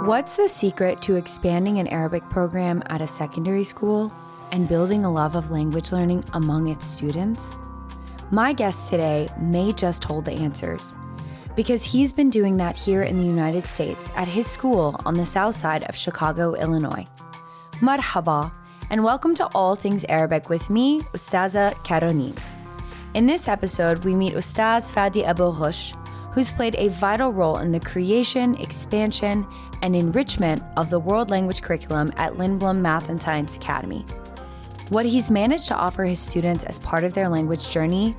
What's the secret to expanding an Arabic program at a secondary school and building a love of language learning among its students? My guest today may just hold the answers, because he's been doing that here in the United States at his school on the south side of Chicago, Illinois. Marhaba, and welcome to All Things Arabic with me, Ustaza Caroline. In this episode, we meet Ustaaz Fadi Abu Ghush, who's played a vital role in the creation, expansion, and enrichment of the world language curriculum at Lindblom Math and Science Academy. What he's managed to offer his students as part of their language journey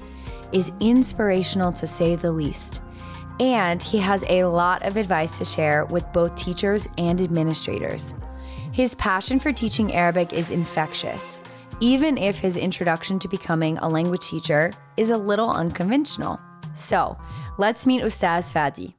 is inspirational to say the least. And he has a lot of advice to share with both teachers and administrators. His passion for teaching Arabic is infectious, even if his introduction to becoming a language teacher is a little unconventional. So, let's meet Ustaaz Fadi.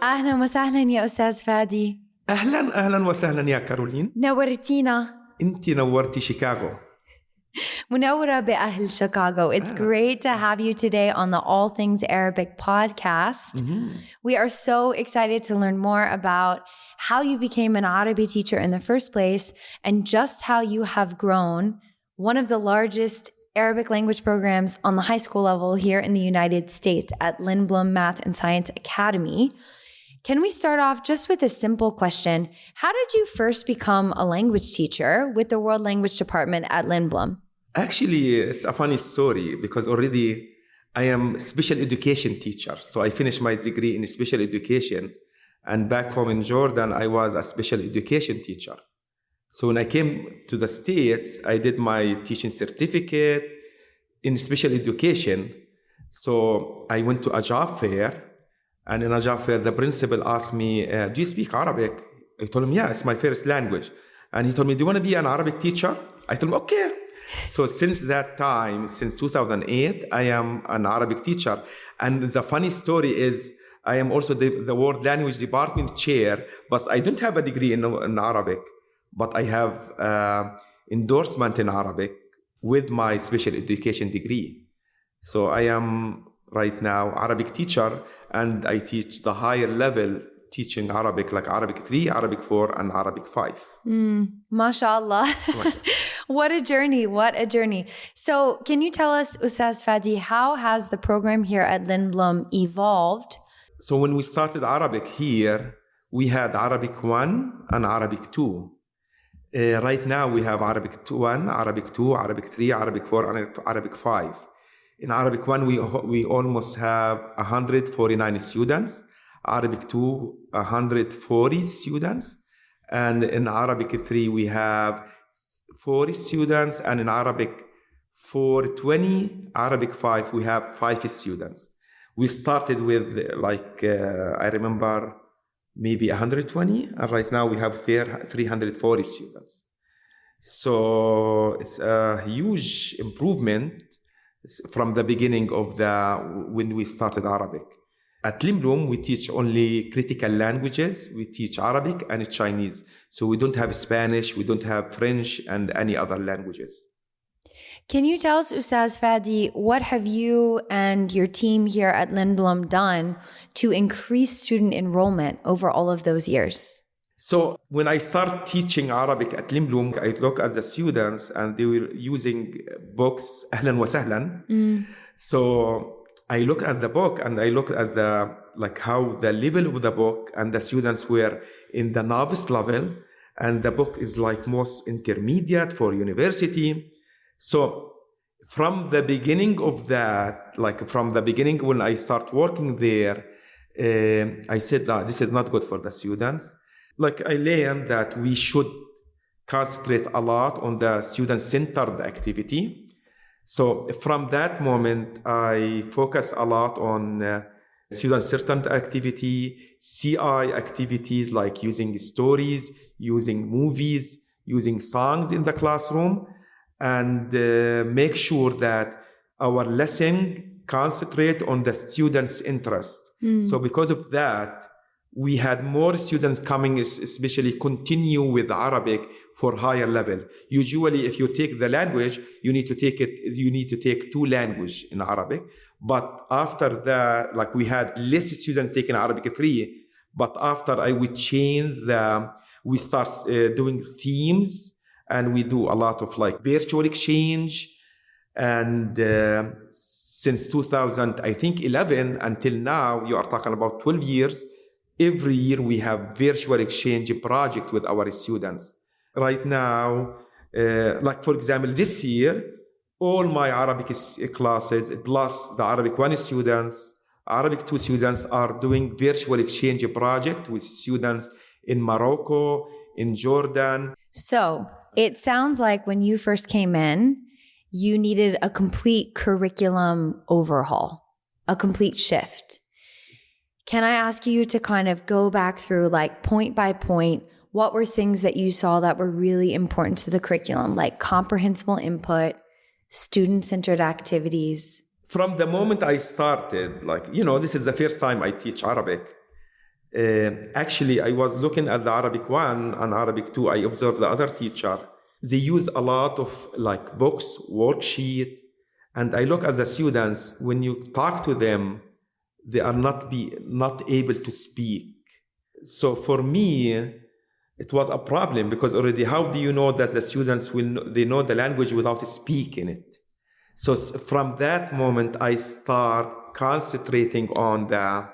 أهلا وسهلا يا أستاذ فادي. أهلا وسهلا يا كارولين. نورتينا. أنت نورتي شيكاغو. منورة بأهل Chicago. It's great to have you today on the All Things Arabic podcast. Mm-hmm. We are so excited to learn more about how you became an Arabic teacher in the first place and just how you have grown one of the largest Arabic language programs on the high school level here in the United States at Lindblom Math and Science Academy. Can we start off just with a simple question? How did you first become a language teacher with the World Language Department at Lindblom? Actually, it's a funny story because already I am a special education teacher. So I finished my degree in special education. And back home in Jordan, I was a special education teacher. So when I came to the States, I did my teaching certificate in special education. So I went to a job fair. And in a job fair, the principal asked me, do you speak Arabic? I told him, yeah, it's my first language. And he told me, do you want to be an Arabic teacher? I told him, okay. So since that time, since 2008, I am an Arabic teacher. And the funny story is, I am also the World Language Department chair, but I don't have a degree in Arabic, but I have endorsement in Arabic with my special education degree. So I am right now Arabic teacher, and I teach the higher level teaching Arabic, like Arabic 3, Arabic 4, and Arabic 5. MashaAllah. What a journey. What a journey. So can you tell us, Ustaaz Fadi, how has the program here at Lindblom evolved? So when we started Arabic here, we had Arabic 1 and Arabic 2. Right now we have Arabic 1, Arabic 2, Arabic 3, Arabic 4, and Arabic 5. In Arabic 1, we almost have 149 students. Arabic 2, 140 students. And in Arabic 3, we have 40 students. And in Arabic 420, Arabic 5, we have 5 students. We started with I remember maybe 120, and right now we have 340 students. So it's a huge improvement from the beginning of when we started Arabic. At Lindblom, we teach only critical languages. We teach Arabic and Chinese. So we don't have Spanish, we don't have French, and any other languages. Can you tell us, Ustaaz Fadi, what have you and your team here at Lindblom done to increase student enrollment over all of those years? So when I start teaching Arabic at Lindblom, I look at the students and they were using books, Ahlan wa Sahlan. So I look at the book and I look at how the level of the book, and the students were in the novice level, and the book is most intermediate for university. So from the beginning of that, from the beginning when I start working there, I said that this is not good for the students. I learned that we should concentrate a lot on the student-centered activity. So from that moment, I focus a lot on student-centered activity, CI activities like using stories, using movies, using songs in the classroom, and make sure that our lesson concentrate on the students' interest. So because of that, we had more students coming, especially continue with Arabic for higher level. Usually, if you take the language, you need to take 2 languages in Arabic. But after that, like we had less students taking Arabic 3. But after we start doing themes, and we do a lot of like virtual exchange. And since 2011 until now, you are talking about 12 years. Every year we have virtual exchange project with our students. Right now, like for example, this year, all my Arabic classes plus the Arabic 1 students, Arabic 2 students are doing virtual exchange project with students in Morocco, in Jordan. So it sounds like when you first came in, you needed a complete curriculum overhaul, a complete shift. Can I ask you to kind of go back through like point by point, what were things that you saw that were really important to the curriculum, like comprehensible input, student-centered activities? From the moment I started, this is the first time I teach Arabic. Actually, I was looking at the Arabic 1 and Arabic 2. I observed the other teacher. They use a lot of like books, worksheet. And I look at the students, when you talk to them, they are not able to speak. So for me, it was a problem because already how do you know that the students they know the language without speaking it? So from that moment, I start concentrating on the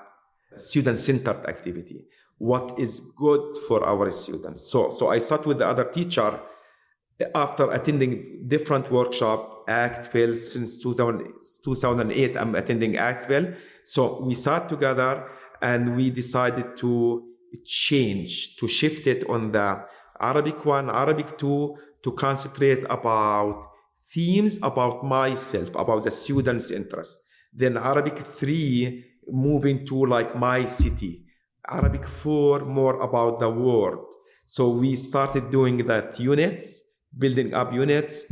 student-centered activity. What is good for our students? So I sat with the other teacher after attending different workshop, Actville, since 2008, I'm attending Actville. So we sat together and we decided to shift it on the Arabic 1, Arabic 2, to concentrate about themes about myself, about the students' interest. Then Arabic 3, moving to like my city. Arabic 4, more about the world. So we started doing that units, building up units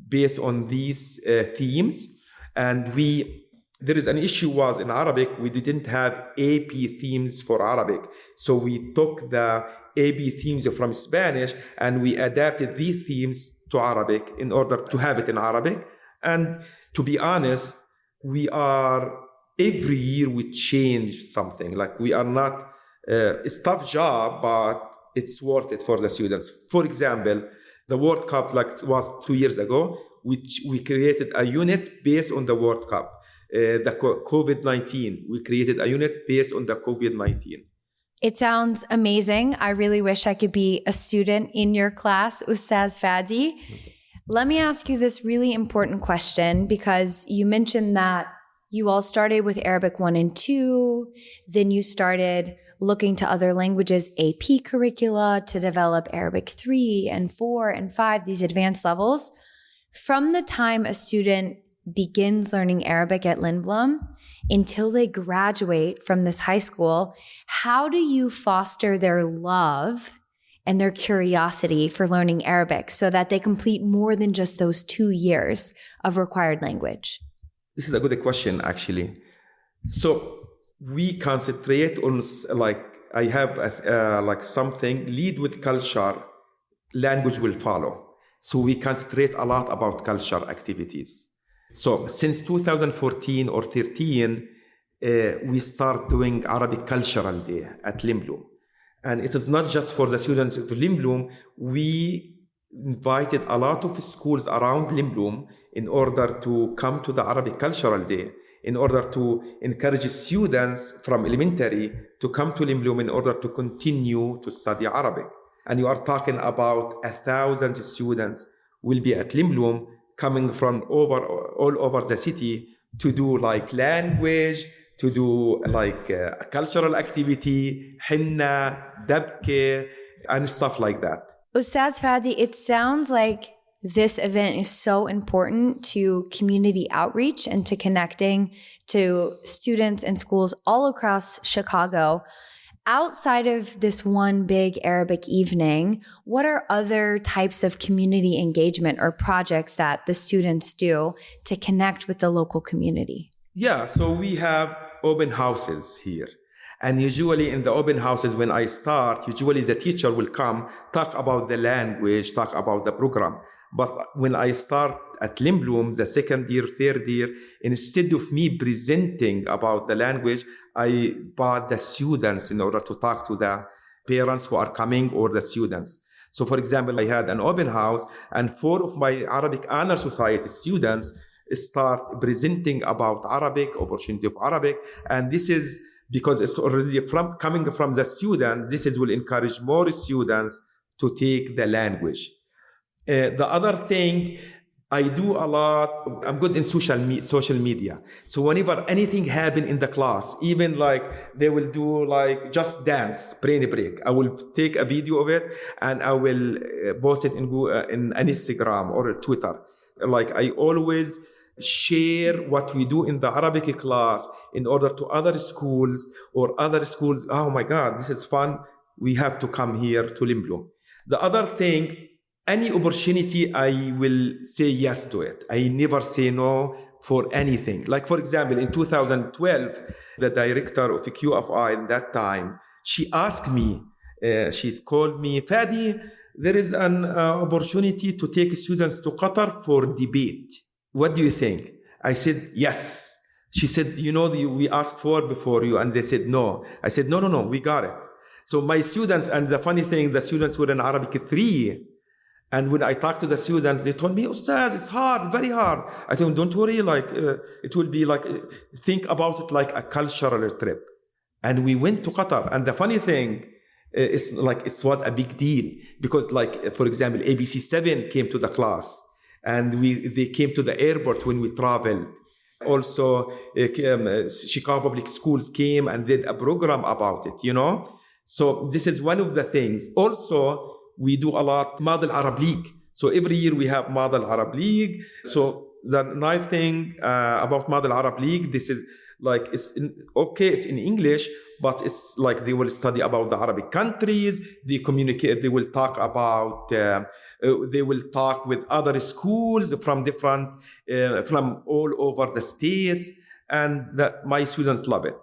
based on these themes. And there is an issue was in Arabic, we didn't have AP themes for Arabic. So we took the AP themes from Spanish and we adapted these themes to Arabic in order to have it in Arabic. And to be honest, every year we change something. Like we are not, it's a tough job, but it's worth it for the students. For example, the World Cup was 2 years ago, which we created a unit based on the World Cup. The COVID-19, we created a unit based on the COVID-19. It sounds amazing. I really wish I could be a student in your class, Ustaaz Fadi. Okay. Let me ask you this really important question, because you mentioned that you all started with Arabic 1 and 2, then you started looking to other languages, AP curricula, to develop Arabic 3 and 4 and 5, these advanced levels. From the time a student begins learning Arabic at Lindblom until they graduate from this high school, how do you foster their love and their curiosity for learning Arabic so that they complete more than just those 2 years of required language? This is a good question, actually. So we concentrate on, I have something, lead with culture, language will follow. So we concentrate a lot about culture activities. So since 2014 or 13, we start doing Arabic Cultural Day at Lindblom. And it is not just for the students of Lindblom. We invited a lot of schools around Lindblom in order to come to the Arabic Cultural Day, in order to encourage students from elementary to come to Lindblom in order to continue to study Arabic. And you are talking about 1,000 students will be at Lindblom, coming from all over the city to do language, to do a cultural activity, henna, dabke, and stuff like that. Ustaaz Fadi, it sounds like this event is so important to community outreach and to connecting to students and schools all across Chicago. Outside of this one big Arabic evening, what are other types of community engagement or projects that the students do to connect with the local community? Yeah, so we have open houses here. And usually in the open houses, when I start, usually the teacher will come, talk about the language, talk about the program. But when I start at Lindblom, the second year, third year, instead of me presenting about the language, I brought the students in order to talk to the parents who are coming or the students. So for example, I had an open house and 4 of my Arabic Honor Society students start presenting about Arabic, opportunity of Arabic. And this is because it's already coming from the student. This will encourage more students to take the language. The other thing, I do a lot, I'm good in social media. So whenever anything happen in the class, even like they will do like just dance, brain break, I will take a video of it and I will post it in Instagram or Twitter. Like I always share what we do in the Arabic class in order to other schools oh my God, this is fun. We have to come here to Lindblom. The other thing, any opportunity, I will say yes to it. I never say no for anything. Like, for example, in 2012, the director of QFI at that time, she asked me, she called me, Fadi, there is an opportunity to take students to Qatar for debate. What do you think? I said, yes. She said, we asked for before you, and they said no. I said, no, we got it. So my students, and the funny thing, the students were in Arabic 3. And when I talked to the students, they told me, Ustaz, it's hard, very hard. I told them, don't worry, it will be think about it like a cultural trip. And we went to Qatar. And the funny thing is it was a big deal because for example, ABC7 came to the class and they came to the airport when we traveled. Also, Chicago Public Schools came and did a program about it, So this is one of the things. Also, we do a lot Model Arab League. So every year we have Model Arab League. So the nice thing about Model Arab League, this is it's in English, but it's like they will study about the Arabic countries. They communicate. They will talk about. They will talk with other schools from different, from all over the states, and my students love it.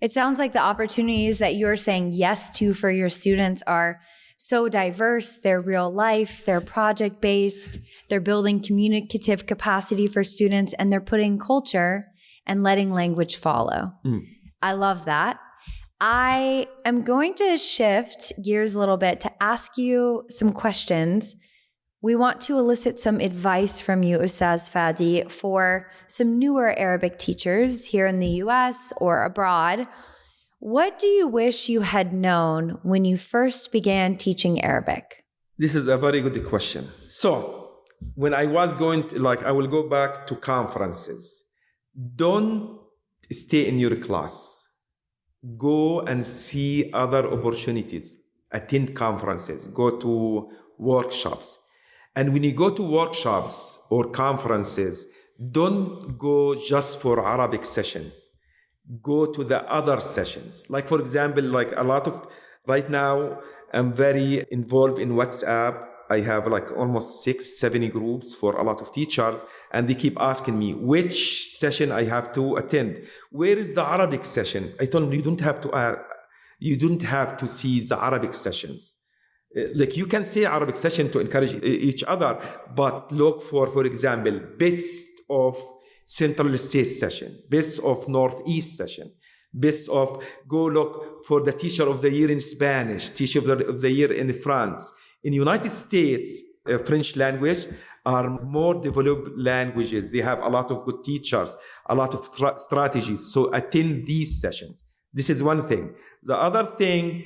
It sounds like the opportunities that you're saying yes to for your students are so diverse. They're real life, they're project based, they're building communicative capacity for students, and they're putting culture and letting language follow. I love that. I am going to shift gears a little bit to ask you some questions. We want to elicit some advice from you, Ustaaz Fadi, for some newer Arabic teachers here in the US or abroad. What do you wish you had known when you first began teaching Arabic? This is a very good question. So when I was going to, I will go back to conferences. Don't stay in your class. Go and see other opportunities. Attend conferences. Go to workshops. And when you go to workshops or conferences, don't go just for Arabic sessions. Go to the other sessions. For example, a lot of, right now, I'm very involved in WhatsApp. I have almost 6-7 groups for a lot of teachers, and they keep asking me which session I have to attend. Where is the Arabic sessions? I told them, you don't have to see the Arabic sessions. You can say Arabic session to encourage each other, but look for example, best of Central States session, best of Northeast session, best of, go look for the teacher of the year in Spanish, teacher of the year in France. In United States, French language are more developed languages. They have a lot of good teachers, a lot of strategies. So attend these sessions. This is one thing. The other thing,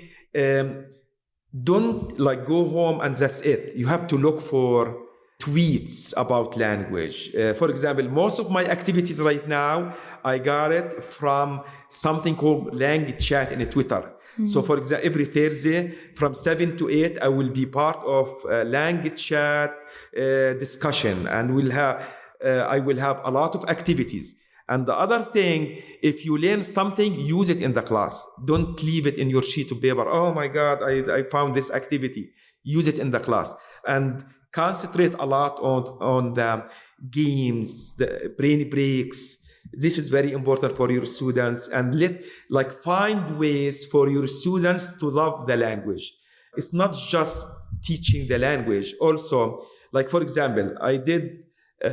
don't go home and that's it. You have to look for tweets about language. For example, most of my activities right now, I got it from something called Language Chat in Twitter. Mm-hmm. So for example, every Thursday from 7 to 8, I will be part of Language Chat discussion, and I will have a lot of activities. And the other thing, if you learn something, use it in the class. Don't leave it in your sheet of paper. Oh my God, I found this activity. Use it in the class. And concentrate a lot on the games, the brain breaks, This is very important for your students, and find ways for your students to love the language. It's not just teaching the language. Also, like for example,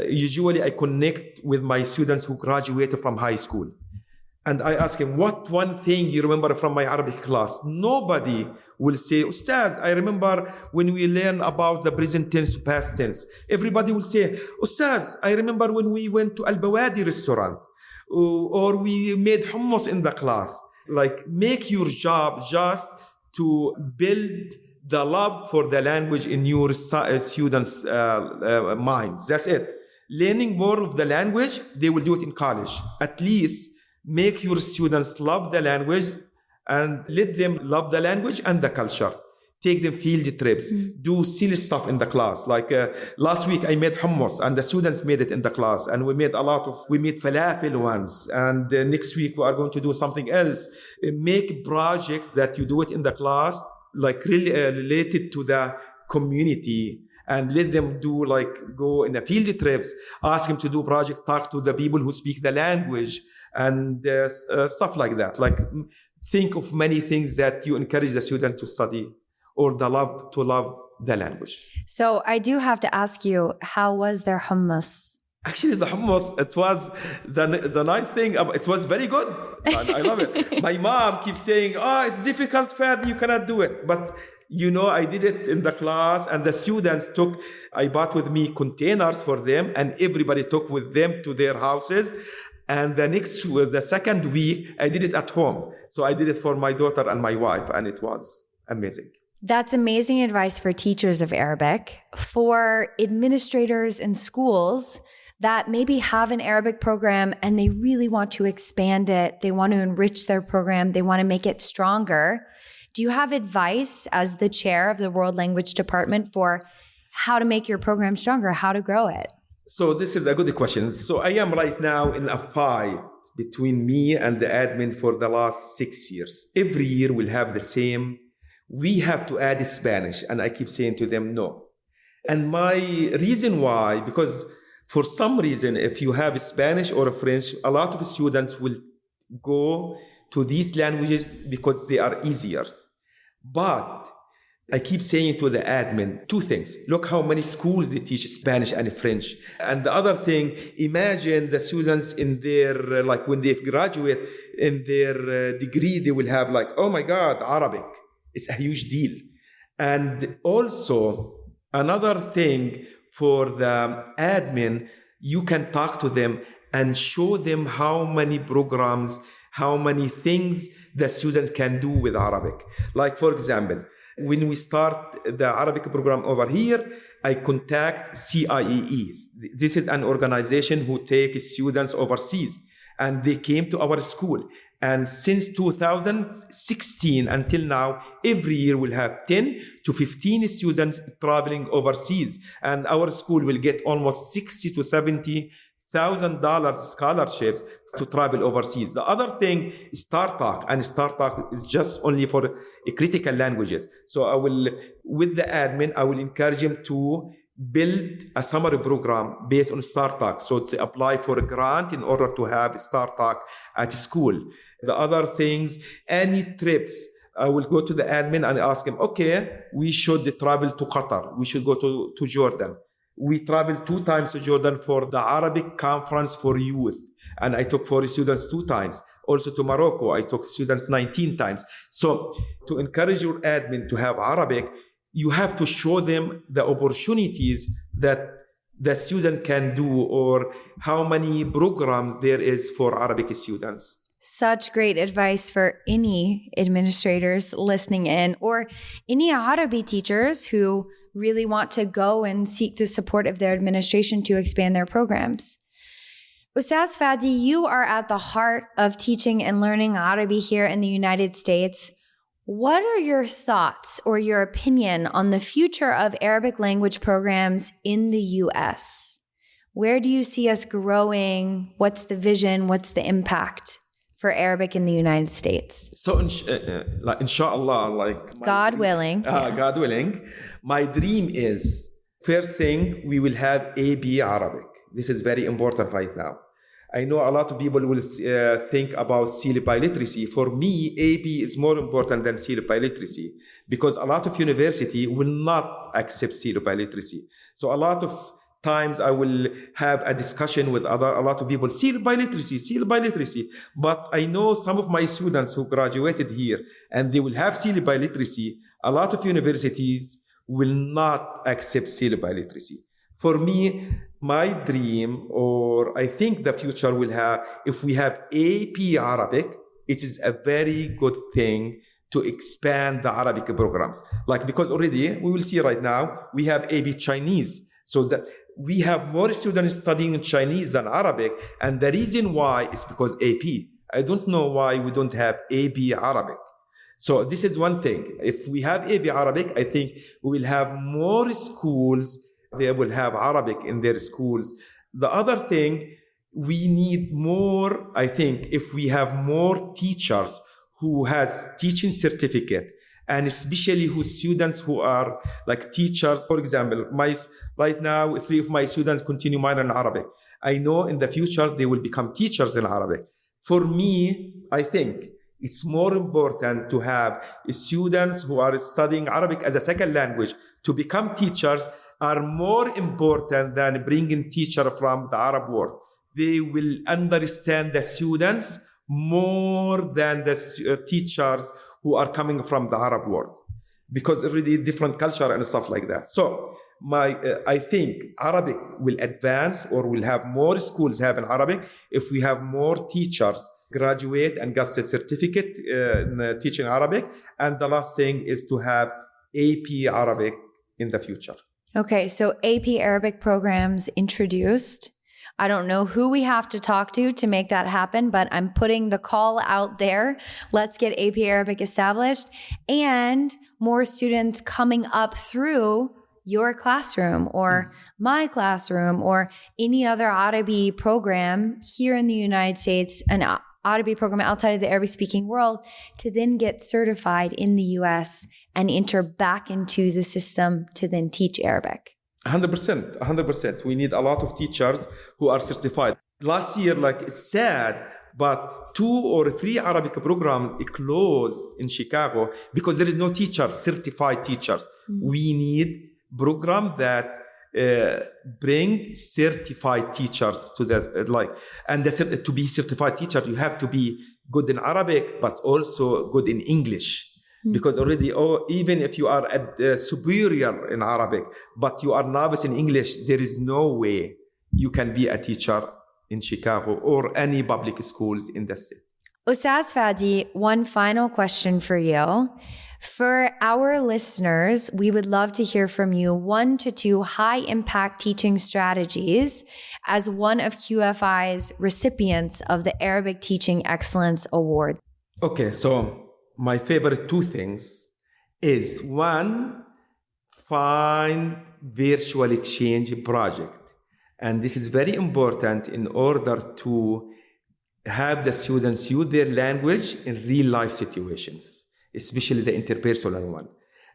usually I connect with my students who graduated from high school. And I ask him, what one thing you remember from my Arabic class? Nobody will say, Ustaz, I remember when we learn about the present tense to past tense. Everybody will say, Ustaz, I remember when we went to Al-Bawadi restaurant, or we made hummus in the class. Like, make your job just to build the love for the language in your students' minds. That's it. Learning more of the language, they will do it in college. At least make your students love the language and let them love the language and the culture. Take them field trips, do silly stuff in the class. Like last week I made hummus and the students made it in the class, and we made falafel once, and next week we are going to do something else. Make project that you do it in the class, like really related to the community, and let them go in the field trips, ask them to do project, talk to the people who speak the language, and stuff like that. Like, think of many things that you encourage the student to study, or to love the language. So I do have to ask you, how was their hummus? Actually, the hummus, it was the nice thing. It was very good. I love it. My mom keeps saying, it's difficult, Fadi, you cannot do it. But I did it in the class, and the students I bought with me containers for them, and everybody took with them to their houses. And the second week, I did it at home. So I did it for my daughter and my wife, and it was amazing. That's amazing advice for teachers of Arabic. For administrators in schools that maybe have an Arabic program and they really want to expand it, they want to enrich their program, they want to make it stronger. Do you have advice as the chair of the World Language Department for how to make your program stronger, how to grow it? So this is a good question. So I am right now in a fight between me and the admin for the last 6 years. Every year we'll have the same. We have to add Spanish. And I keep saying to them, no. And my reason why, because for some reason, if you have Spanish or French, a lot of students will go to these languages because they are easier. But I keep saying to the admin 2 things. Look how many schools they teach Spanish and French. And the other thing, imagine the students in their, when they graduate in their degree, they will have oh my God, Arabic. It's a huge deal. And also, another thing for the admin, you can talk to them and show them how many programs, how many things the students can do with Arabic. Like, for example, when we start the Arabic program over here, I contact CIEE. This is an organization who takes students overseas, and they came to our school. And since 2016 until now, every year we'll have 10 to 15 students traveling overseas. And our school will get almost $60,000 to $70,000 scholarships to travel overseas. The other thing is StarTalk, and StarTalk is just only for critical languages. So with the admin, I will encourage him to build a summer program based on StarTalk. So to apply for a grant in order to have StarTalk at school. The other things, any trips, I will go to the admin and ask him, okay, we should travel to Qatar. We should go to Jordan. We traveled 2 times to Jordan for the Arabic conference for youth. And I took 40 students 2 times. Also to Morocco, I took students 19 times. So to encourage your admin to have Arabic, you have to show them the opportunities that the student can do, or how many programs there is for Arabic students. Such great advice for any administrators listening in, or any Arabic teachers who really want to go and seek the support of their administration to expand their programs. Ustaaz Fadi, you are at the heart of teaching and learning Arabic here in the United States. What are your thoughts or your opinion on the future of Arabic language programs in the U.S.? Where do you see us growing? What's the vision? What's the impact for Arabic in the United States? So, inshallah, God willing. God willing, my dream is, first thing, we will have AB Arabic. This is very important right now. I know a lot of people will think about CIEE literacy. For me, AP is more important than CIEE literacy because a lot of university will not accept CIEE literacy. So a lot of times I will have a discussion with a lot of people, CIEE literacy. But I know some of my students who graduated here and they will have CIEE literacy. A lot of universities will not accept CIEE literacy. For me, my dream, or I think the future will have, if we have AP Arabic, it is a very good thing to expand the Arabic programs. Like, because already we will see right now, we have AP Chinese. So that we have more students studying Chinese than Arabic. And the reason why is because AP. I don't know why we don't have AP Arabic. So this is one thing. If we have AP Arabic, I think we will have more schools. They will have Arabic in their schools. The other thing, we need more, I think, if we have more teachers who has teaching certificate, and especially who students who are like teachers. For example, right now, 3 of my students continue minor in Arabic. I know in the future, they will become teachers in Arabic. For me, I think it's more important to have students who are studying Arabic as a second language to become teachers are more important than bringing teacher from the Arab world. They will understand the students more than the teachers who are coming from the Arab world, because already different culture and stuff like that. So I think Arabic will advance, or will have more schools having Arabic if we have more teachers graduate and get a certificate in teaching Arabic. And the last thing is to have AP Arabic in the future. Okay, so AP Arabic programs introduced. I don't know who we have to talk to make that happen, but I'm putting the call out there. Let's get AP Arabic established, and more students coming up through your classroom or my classroom or any other Arabic program here in the United States, an Arabic program outside of the Arabic speaking world, to then get certified in the US and enter back into the system to then teach Arabic. 100%. We need a lot of teachers who are certified. Last year, like, it's sad, but 2 or 3 Arabic programs closed in Chicago because there is no teacher, certified teachers. Mm-hmm. We need program that bring certified teachers to that, and to be certified teacher, you have to be good in Arabic, but also good in English. Because already, even if you are at superior in Arabic, but you are novice in English, there is no way you can be a teacher in Chicago or any public schools in the state. Ustaaz Fadi, one final question for you. For our listeners, we would love to hear from you 1 to 2 high-impact teaching strategies as one of QFI's recipients of the Arabic Teaching Excellence Award. Okay, so my favorite 2 things is 1, find virtual exchange project. And this is very important in order to have the students use their language in real life situations, especially the interpersonal one.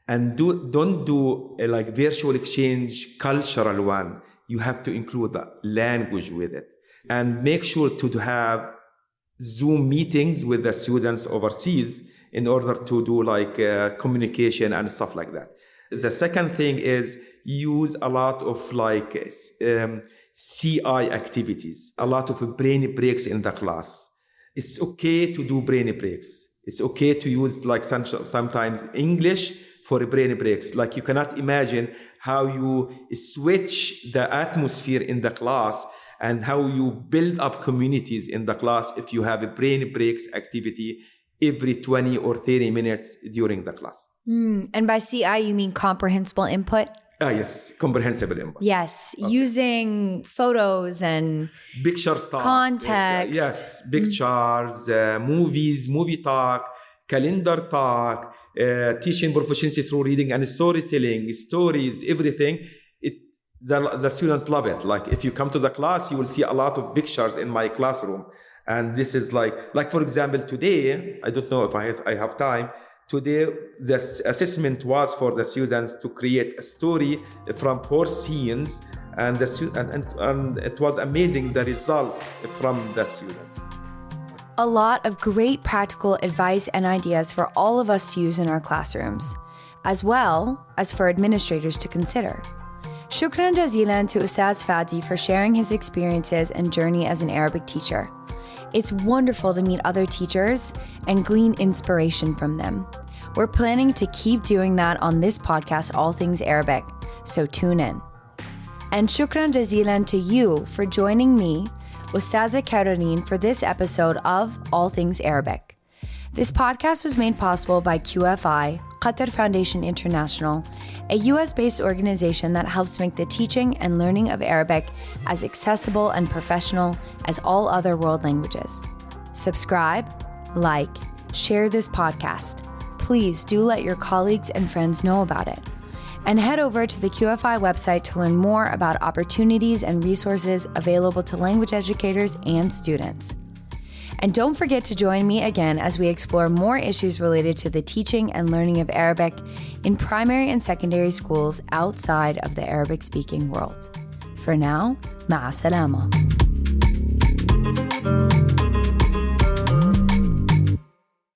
And don't do like virtual exchange cultural one. You have to include the language with it. And make sure to have Zoom meetings with the students overseas in order to do communication and stuff like that. The second thing is use a lot of CI activities, a lot of brain breaks in the class. It's okay to do brain breaks. It's okay to use sometimes English for brain breaks. Like, you cannot imagine how you switch the atmosphere in the class and how you build up communities in the class if you have a brain breaks activity every 20 or 30 minutes during the class. And by CI, you mean comprehensible input? Yes, comprehensible input. Yes, okay. Using photos and pictures, context. Yes, pictures, movies, movie talk, calendar talk, teaching proficiency through reading and storytelling, stories, everything. The students love it. Like, if you come to the class, you will see a lot of pictures in my classroom. And this is like for example, today, I don't know if I have time. Today, the assessment was for the students to create a story from 4 scenes and it was amazing, the result from the students. A lot of great practical advice and ideas for all of us to use in our classrooms, as well as for administrators to consider. Shukran jazilan to Ustaaz Fadi for sharing his experiences and journey as an Arabic teacher. It's wonderful to meet other teachers and glean inspiration from them. We're planning to keep doing that on this podcast, All Things Arabic, so tune in. And shukran jazilan to you for joining me, Ustaza Caroline, for this episode of All Things Arabic. This podcast was made possible by QFI, Qatar Foundation International, a US-based organization that helps make the teaching and learning of Arabic as accessible and professional as all other world languages. Subscribe, like, share this podcast. Please do let your colleagues and friends know about it. And head over to the QFI website to learn more about opportunities and resources available to language educators and students. And don't forget to join me again as we explore more issues related to the teaching and learning of Arabic in primary and secondary schools outside of the Arabic-speaking world. For now, ma'a salama.